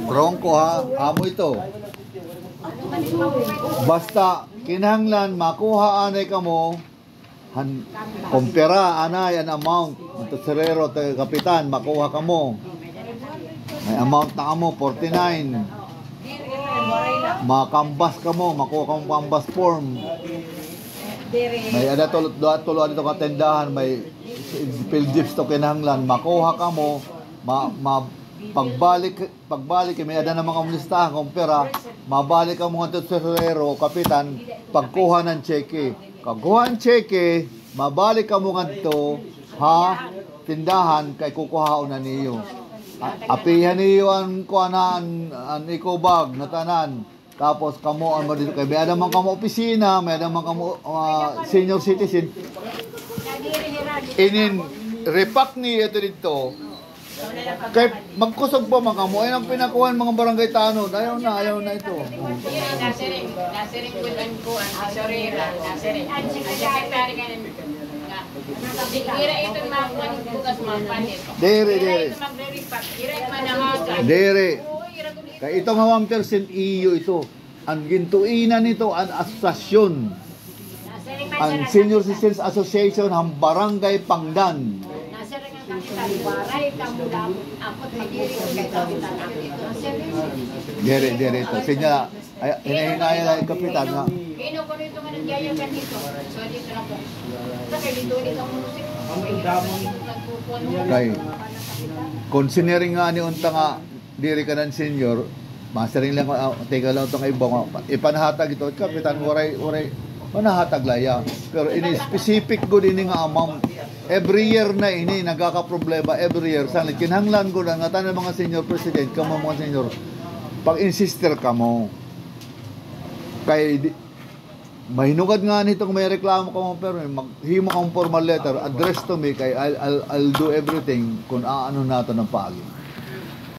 Krongko ha, amo ito. Basta kinahanglan makuha anay kamo kumpira anay an amount ito serero to kapitan makuha kamo. May amount na kamo 49. Makambas kamo, makuha kamo kambas form. May ada tulo dito katendahan, may pildips to kinahanglan makuha kamo, pagbalik may ada na mga listahan kung pera, mabalik ka mga tesorero, kapitan, pagkuha ng cheque. Pagkuha ng cheque, mabalik ka mga to, ha, tindahan, kay kukuhaon na niyo. Apihan niyo ang kuanaan, ang ikobag, na tanan. Tapos kamo ang dito kay may ada man kamo opisina, may ada man kamo senior citizen. Inin repack ni ito dito. Kay magkusog pa mga kamo ay ang pinakuhan mga barangay tanod. Ayaw na ito. Nasiring kuan ko ang tesorera, nasiring. Ang secretary kanin. Ira ito makuan bukas mapanit. Dere. Ito magre-repack. Ira manangaga. Dere. Kaya itong 1% iyo ito. Ang gintuinan nito ang asosasyon. Ang Senior Citizens Association ng Barangay Pangdan. Dere ito. Sinya, hinahingaya lang yung kapitan nga. Ino ko rito nga nagyayagan dito. So dito na po. Kasi dito ang musik. Kaya, considering nga ni unta nga diri ka ng senior, mastering lang, teka lang itong ibang, ipanahatag ito, kapitan, uray, manahatag laya. Pero ini-specific ko din nga amount. Every year na ini, nagkakaproblema, every year. Sanlit, kinahanglan ko na, nga tayo mga senior president, kamo mga senior, pag-insister ka mo. Kaya, mahinugad nga nitong may reklamo ka mo, pero maghimo kang formal letter, address to me, kay I'll do everything kung ano nato ng pagi.